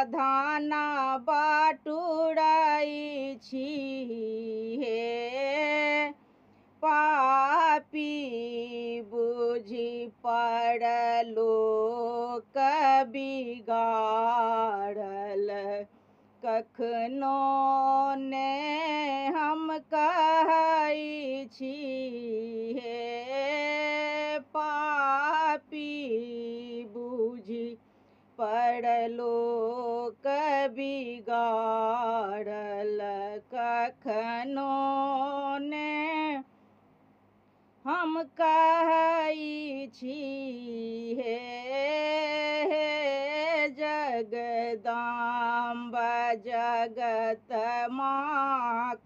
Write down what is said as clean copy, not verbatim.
धाना बाटुराई छी हे पापी बुझि पड़लो बिगाड़ल कखनो ने हम कहै छी हे पापी बुझि पड़लो बिगाड़ल कखनो ने हम कहै छी हे जगदम्बा जगत माँ